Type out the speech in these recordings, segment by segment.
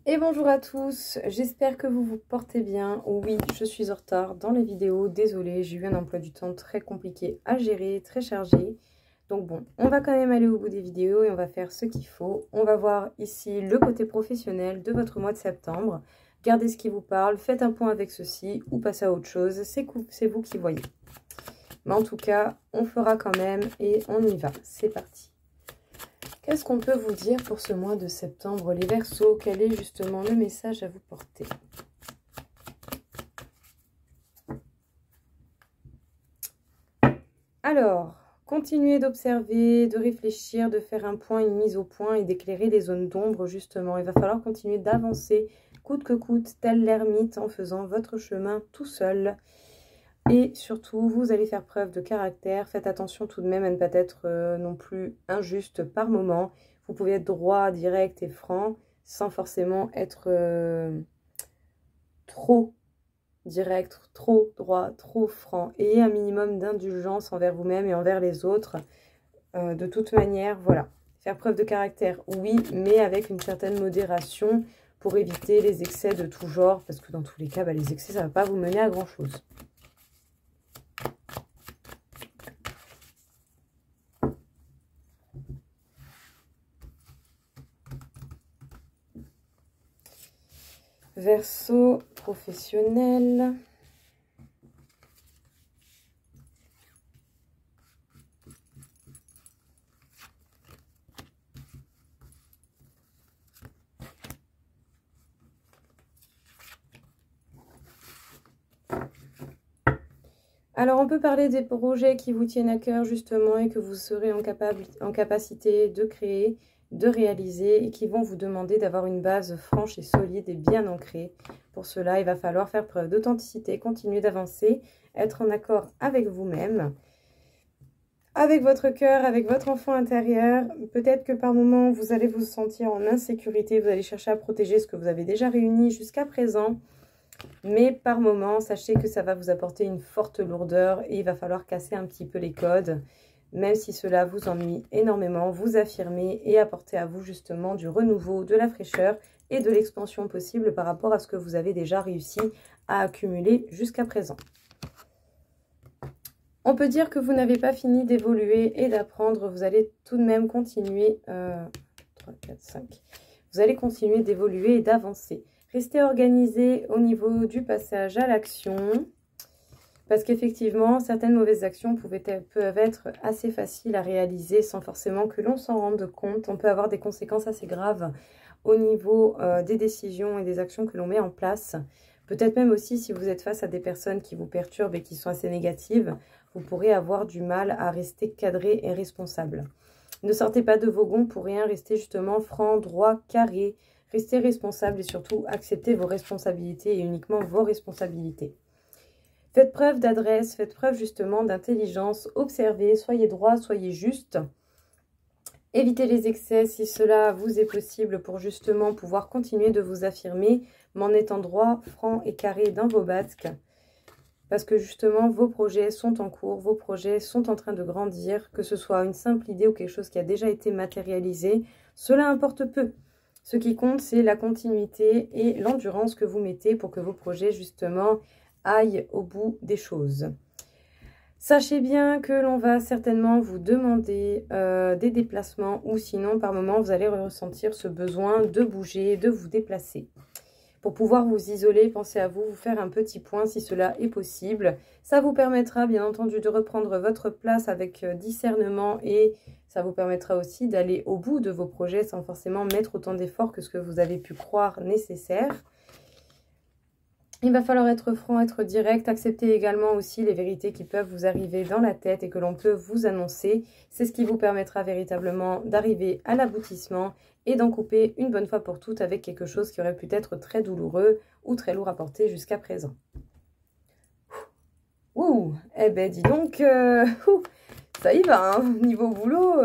Et bonjour à tous, j'espère que vous vous portez bien. Oui, je suis en retard dans les vidéos, désolée, j'ai eu un emploi du temps très compliqué à gérer, très chargé. Donc bon, on va quand même aller au bout des vidéos et on va faire ce qu'il faut. On va voir ici le côté professionnel de votre mois de septembre. Gardez ce qui vous parle, faites un point avec ceci ou passez à autre chose, c'est vous qui voyez. Mais en tout cas, on fera quand même et on y va, c'est parti. Qu'est-ce qu'on peut vous dire pour ce mois de septembre, les Verseaux? Quel est justement le message à vous porter? Alors, continuez d'observer, de réfléchir, de faire un point, une mise au point et d'éclairer les zones d'ombre justement. Il va falloir continuer d'avancer coûte que coûte, tel l'ermite, en faisant votre chemin tout seul. Et surtout, vous allez faire preuve de caractère. Faites attention tout de même à ne pas être non plus injuste par moment. Vous pouvez être droit, direct et franc sans forcément être trop direct, trop droit, trop franc. Ayez un minimum d'indulgence envers vous-même et envers les autres. De toute manière, voilà. Faire preuve de caractère, oui, mais avec une certaine modération pour éviter les excès de tout genre. Parce que dans tous les cas, les excès, ça ne va pas vous mener à grand-chose. Verseau professionnel. Alors, on peut parler des projets qui vous tiennent à cœur, justement, et que vous serez en capacité de créer, de réaliser, et qui vont vous demander d'avoir une base franche et solide et bien ancrée. Pour cela, il va falloir faire preuve d'authenticité, continuer d'avancer, être en accord avec vous-même, avec votre cœur, avec votre enfant intérieur. Peut-être que par moments, vous allez vous sentir en insécurité, vous allez chercher à protéger ce que vous avez déjà réuni jusqu'à présent. Mais par moment, sachez que ça va vous apporter une forte lourdeur et il va falloir casser un petit peu les codes. Même si cela vous ennuie énormément, vous affirmer et apporter à vous justement du renouveau, de la fraîcheur et de l'expansion possible par rapport à ce que vous avez déjà réussi à accumuler jusqu'à présent. On peut dire que vous n'avez pas fini d'évoluer et d'apprendre. Vous allez tout de même continuer. 3, 4, 5. Vous allez continuer d'évoluer et d'avancer. Restez organisé au niveau du passage à l'action. Parce qu'effectivement, certaines mauvaises actions peuvent être assez faciles à réaliser sans forcément que l'on s'en rende compte. On peut avoir des conséquences assez graves au niveau des décisions et des actions que l'on met en place. Peut-être même aussi si vous êtes face à des personnes qui vous perturbent et qui sont assez négatives, vous pourrez avoir du mal à rester cadré et responsable. Ne sortez pas de vos gonds pour rien, restez justement franc, droit, carré. Restez responsable et surtout acceptez vos responsabilités et uniquement vos responsabilités. Faites preuve d'adresse, faites preuve justement d'intelligence, observez, soyez droit, soyez juste. Évitez les excès si cela vous est possible pour justement pouvoir continuer de vous affirmer, mais en étant droit, franc et carré dans vos basques. Parce que justement, vos projets sont en cours, vos projets sont en train de grandir, que ce soit une simple idée ou quelque chose qui a déjà été matérialisé, cela importe peu. Ce qui compte, c'est la continuité et l'endurance que vous mettez pour que vos projets, justement, aillent au bout des choses. Sachez bien que l'on va certainement vous demander des déplacements ou sinon, par moment, vous allez ressentir ce besoin de bouger, de vous déplacer. Pour pouvoir vous isoler, pensez à vous faire un petit point si cela est possible. Ça vous permettra bien entendu de reprendre votre place avec discernement et ça vous permettra aussi d'aller au bout de vos projets sans forcément mettre autant d'efforts que ce que vous avez pu croire nécessaire. Il va falloir être franc, être direct, accepter également aussi les vérités qui peuvent vous arriver dans la tête et que l'on peut vous annoncer. C'est ce qui vous permettra véritablement d'arriver à l'aboutissement et d'en couper une bonne fois pour toutes avec quelque chose qui aurait pu être très douloureux ou très lourd à porter jusqu'à présent. Ouh, eh ben dis donc, ça y va, hein, niveau boulot.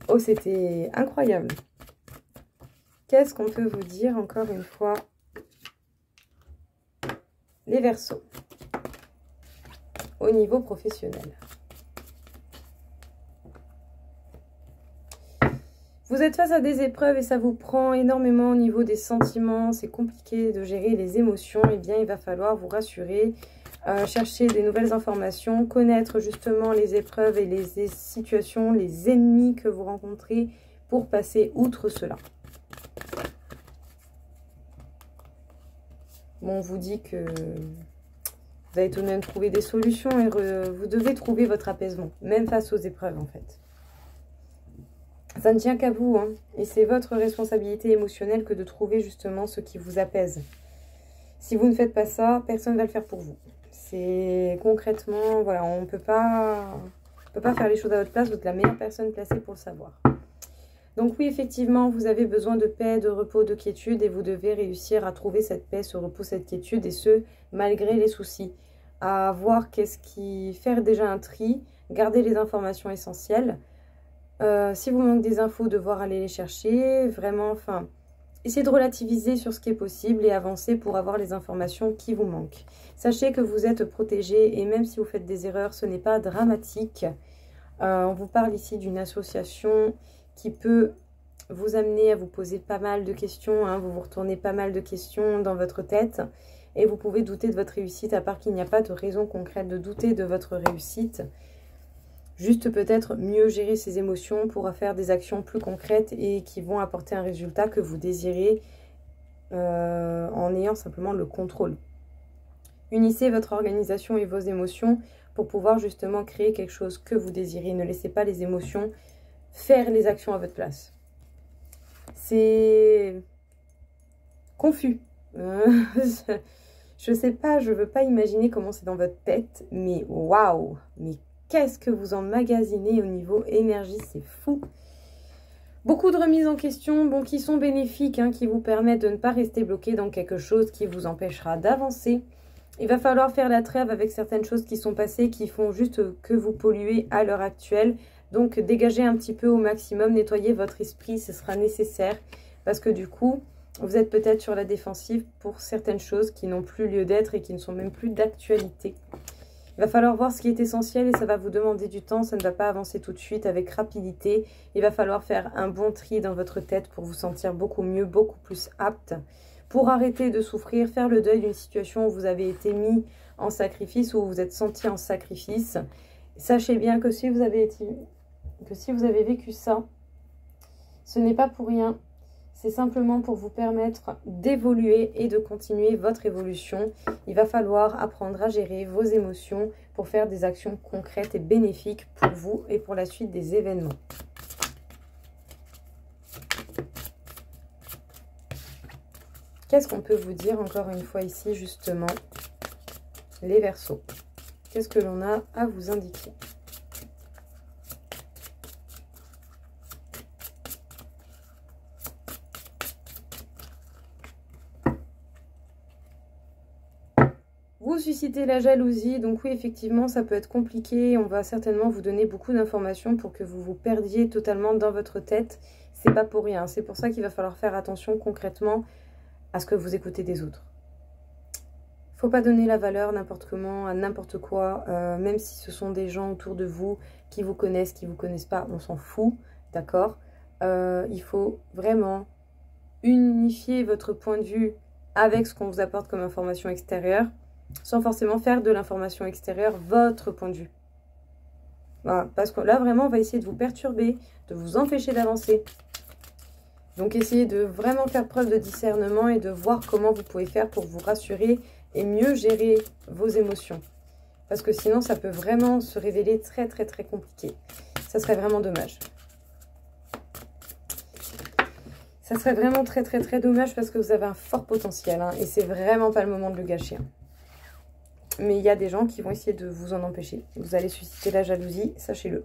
Oh, c'était incroyable. Qu'est-ce qu'on peut vous dire encore une fois? Les Verseaux, au niveau professionnel. Vous êtes face à des épreuves et ça vous prend énormément au niveau des sentiments. C'est compliqué de gérer les émotions. Eh bien, il va falloir vous rassurer, chercher des nouvelles informations, connaître justement les épreuves et les situations, les ennemis que vous rencontrez pour passer outre cela. Bon, on vous dit que vous allez tout de même trouver des solutions et vous devez trouver votre apaisement, même face aux épreuves en fait. Ça ne tient qu'à vous, hein, et c'est votre responsabilité émotionnelle que de trouver justement ce qui vous apaise. Si vous ne faites pas ça, personne ne va le faire pour vous. C'est concrètement, voilà, on ne peut pas faire les choses à votre place, vous êtes la meilleure personne placée pour le savoir. Donc oui, effectivement, vous avez besoin de paix, de repos, de quiétude et vous devez réussir à trouver cette paix, ce repos, cette quiétude et ce, malgré les soucis. À voir faire déjà un tri, garder les informations essentielles. Si vous manquez des infos, devoir aller les chercher, vraiment, enfin, essayez de relativiser sur ce qui est possible et avancer pour avoir les informations qui vous manquent. Sachez que vous êtes protégé et même si vous faites des erreurs, ce n'est pas dramatique. On vous parle ici d'une association qui peut vous amener à vous poser pas mal de questions, hein, vous retournez pas mal de questions dans votre tête et vous pouvez douter de votre réussite à part qu'il n'y a pas de raison concrète de douter de votre réussite. Juste peut-être mieux gérer ses émotions pour faire des actions plus concrètes et qui vont apporter un résultat que vous désirez en ayant simplement le contrôle. Unissez votre organisation et vos émotions pour pouvoir justement créer quelque chose que vous désirez. Ne laissez pas les émotions faire les actions à votre place. C'est confus. Je sais pas, je veux pas imaginer comment c'est dans votre tête, mais waouh, mais qu'est-ce que vous emmagasinez au niveau énergie, c'est fou. Beaucoup de remises en question, bon, qui sont bénéfiques, hein, qui vous permettent de ne pas rester bloqué dans quelque chose qui vous empêchera d'avancer. Il va falloir faire la trêve avec certaines choses qui sont passées, qui font juste que vous polluez à l'heure actuelle. Donc, dégagez un petit peu au maximum, nettoyez votre esprit, ce sera nécessaire. Parce que du coup, vous êtes peut-être sur la défensive pour certaines choses qui n'ont plus lieu d'être et qui ne sont même plus d'actualité. Il va falloir voir ce qui est essentiel et ça va vous demander du temps, ça ne va pas avancer tout de suite avec rapidité. Il va falloir faire un bon tri dans votre tête pour vous sentir beaucoup mieux, beaucoup plus apte. Pour arrêter de souffrir, faire le deuil d'une situation où vous avez été mis en sacrifice, où vous vous êtes senti en sacrifice. Sachez bien que si vous avez vécu ça, ce n'est pas pour rien. C'est simplement pour vous permettre d'évoluer et de continuer votre évolution. Il va falloir apprendre à gérer vos émotions pour faire des actions concrètes et bénéfiques pour vous et pour la suite des événements. Qu'est-ce qu'on peut vous dire encore une fois ici, justement, les Verseaux? Qu'est-ce que l'on a à vous indiquer? Vous suscitez la jalousie, donc oui, effectivement, ça peut être compliqué. On va certainement vous donner beaucoup d'informations pour que vous vous perdiez totalement dans votre tête. C'est pas pour rien. C'est pour ça qu'il va falloir faire attention concrètement à ce que vous écoutez des autres. Faut pas donner la valeur n'importe comment, à n'importe quoi, même si ce sont des gens autour de vous qui vous connaissent pas, on s'en fout, d'accord? Il faut vraiment unifier votre point de vue avec ce qu'on vous apporte comme information extérieure, sans forcément faire de l'information extérieure votre point de vue. Voilà, parce que là, vraiment, on va essayer de vous perturber, de vous empêcher d'avancer. Donc, essayez de vraiment faire preuve de discernement et de voir comment vous pouvez faire pour vous rassurer et mieux gérer vos émotions. Parce que sinon, ça peut vraiment se révéler très, très, très compliqué. Ça serait vraiment dommage. Ça serait vraiment très, très, très dommage parce que vous avez un fort potentiel. Hein, et c'est vraiment pas le moment de le gâcher. Hein. Mais il y a des gens qui vont essayer de vous en empêcher. Vous allez susciter la jalousie, sachez-le.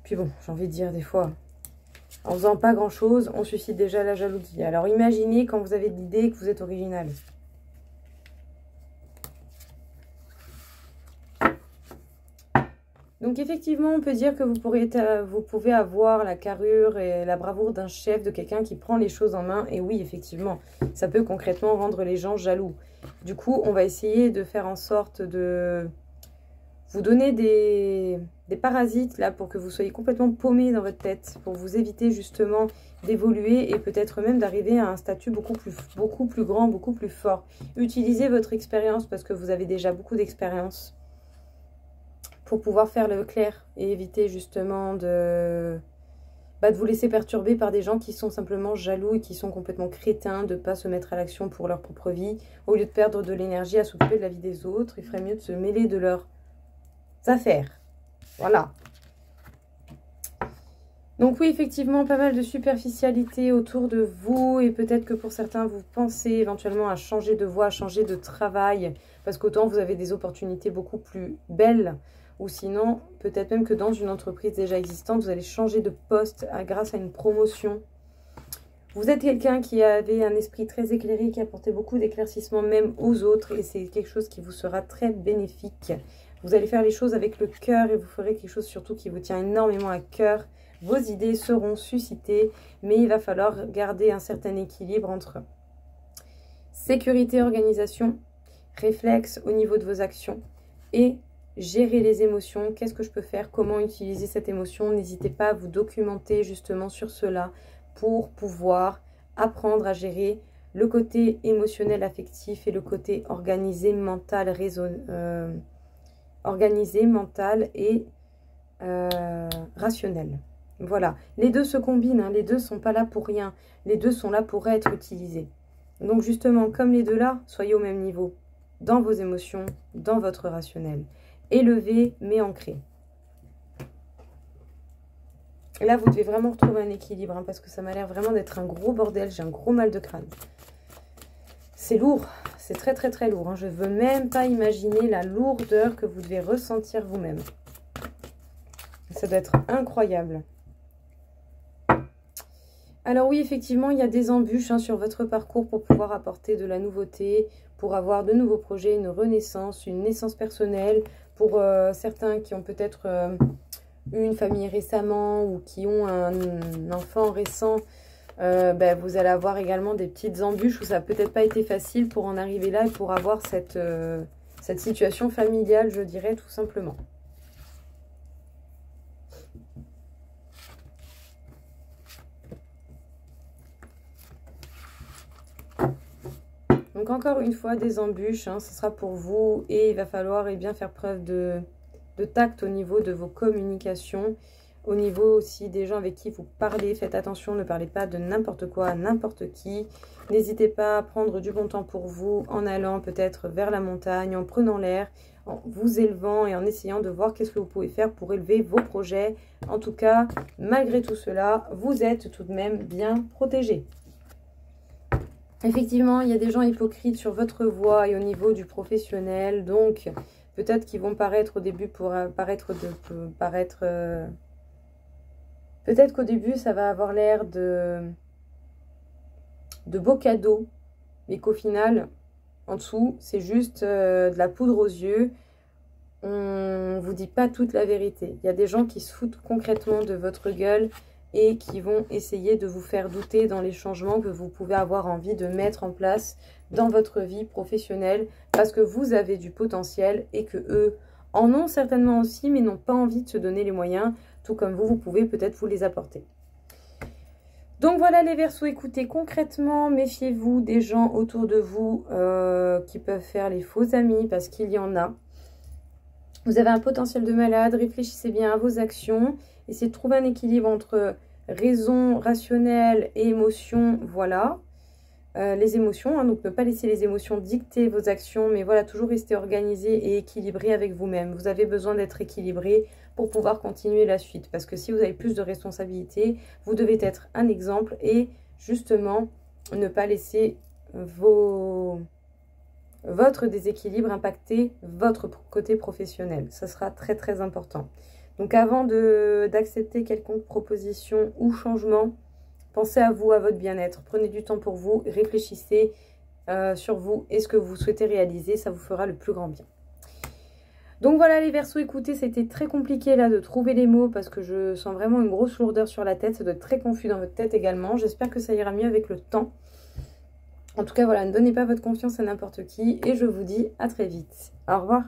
Puis bon, j'ai envie de dire des fois, en faisant pas grand-chose, on suscite déjà la jalousie. Alors imaginez quand vous avez de l'idée que vous êtes original. Donc effectivement, on peut dire que vous pouvez avoir la carrure et la bravoure d'un chef, de quelqu'un qui prend les choses en main. Et oui, effectivement, ça peut concrètement rendre les gens jaloux. Du coup, on va essayer de faire en sorte de vous donner des des parasites là pour que vous soyez complètement paumé dans votre tête, pour vous éviter justement d'évoluer et peut-être même d'arriver à un statut beaucoup plus grand, beaucoup plus fort. Utilisez votre expérience parce que vous avez déjà beaucoup d'expérience pour pouvoir faire le clair et éviter justement de vous laisser perturber par des gens qui sont simplement jaloux et qui sont complètement crétins de ne pas se mettre à l'action pour leur propre vie. Au lieu de perdre de l'énergie à s'occuper de la vie des autres, il ferait mieux de se mêler de leurs affaires. Voilà. Donc oui, effectivement, pas mal de superficialité autour de vous. Et peut-être que pour certains, vous pensez éventuellement à changer de voie, à changer de travail. Parce qu'autant vous avez des opportunités beaucoup plus belles. Ou sinon, peut-être même que dans une entreprise déjà existante, vous allez changer de poste grâce à une promotion. Vous êtes quelqu'un qui avait un esprit très éclairé, qui apportait beaucoup d'éclaircissement même aux autres. Et c'est quelque chose qui vous sera très bénéfique. Vous allez faire les choses avec le cœur et vous ferez quelque chose surtout qui vous tient énormément à cœur. Vos idées seront suscitées, mais il va falloir garder un certain équilibre entre sécurité, organisation, réflexe au niveau de vos actions et gérer les émotions. Qu'est-ce que je peux faire? Comment utiliser cette émotion? N'hésitez pas à vous documenter justement sur cela pour pouvoir apprendre à gérer le côté émotionnel, affectif et le côté organisé, mental, organisé, mental et rationnel. Voilà, les deux se combinent, hein. Les deux ne sont pas là pour rien, les deux sont là pour être utilisés. Donc justement, comme les deux là, soyez au même niveau dans vos émotions, dans votre rationnel. Élevé mais ancré. Et là, vous devez vraiment retrouver un équilibre, hein, parce que ça m'a l'air vraiment d'être un gros bordel. J'ai un gros mal de crâne. C'est lourd, c'est très très très lourd, hein. Je ne veux même pas imaginer la lourdeur que vous devez ressentir vous-même. Ça doit être incroyable. Alors oui, effectivement, il y a des embûches, hein, sur votre parcours pour pouvoir apporter de la nouveauté, pour avoir de nouveaux projets, une renaissance, une naissance personnelle. Pour certains qui ont peut-être eu une famille récemment ou qui ont un enfant récent, vous allez avoir également des petites embûches où ça n'a peut-être pas été facile pour en arriver là et pour avoir cette situation familiale, je dirais tout simplement. Donc encore une fois, des embûches, hein, ce sera pour vous et il va falloir bien faire preuve de tact au niveau de vos communications, au niveau aussi des gens avec qui vous parlez. Faites attention, ne parlez pas de n'importe quoi à n'importe qui. N'hésitez pas à prendre du bon temps pour vous en allant peut-être vers la montagne, en prenant l'air, en vous élevant et en essayant de voir qu'est-ce que vous pouvez faire pour élever vos projets. En tout cas, malgré tout cela, vous êtes tout de même bien protégé. Effectivement, il y a des gens hypocrites sur votre voie et au niveau du professionnel. Donc, peut-être qu'ils vont paraître au début peut-être qu'au début, ça va avoir l'air de beaux cadeaux. Mais qu'au final, en dessous, c'est juste de la poudre aux yeux. On ne vous dit pas toute la vérité. Il y a des gens qui se foutent concrètement de votre gueule et qui vont essayer de vous faire douter dans les changements que vous pouvez avoir envie de mettre en place dans votre vie professionnelle parce que vous avez du potentiel et que eux en ont certainement aussi mais n'ont pas envie de se donner les moyens, tout comme vous pouvez peut-être vous les apporter. Donc voilà les Verseaux, écoutez, concrètement, méfiez-vous des gens autour de vous qui peuvent faire les faux amis parce qu'il y en a. Vous avez un potentiel de malade, réfléchissez bien à vos actions. Essayez de trouver un équilibre entre raison, rationnel et émotion. Voilà, les émotions, hein, donc ne pas laisser les émotions dicter vos actions. Mais voilà, toujours rester organisé et équilibré avec vous-même. Vous avez besoin d'être équilibré pour pouvoir continuer la suite. Parce que si vous avez plus de responsabilités, vous devez être un exemple et justement ne pas laisser votre déséquilibre impacter votre côté professionnel. Ça sera très très important. Donc avant d'accepter quelconque proposition ou changement, pensez à vous, à votre bien-être. Prenez du temps pour vous, réfléchissez sur vous et ce que vous souhaitez réaliser. Ça vous fera le plus grand bien. Donc voilà les Verseaux, écoutez, c'était très compliqué là de trouver les mots parce que je sens vraiment une grosse lourdeur sur la tête. Ça doit être très confus dans votre tête également. J'espère que ça ira mieux avec le temps. En tout cas, voilà, ne donnez pas votre confiance à n'importe qui et je vous dis à très vite. Au revoir.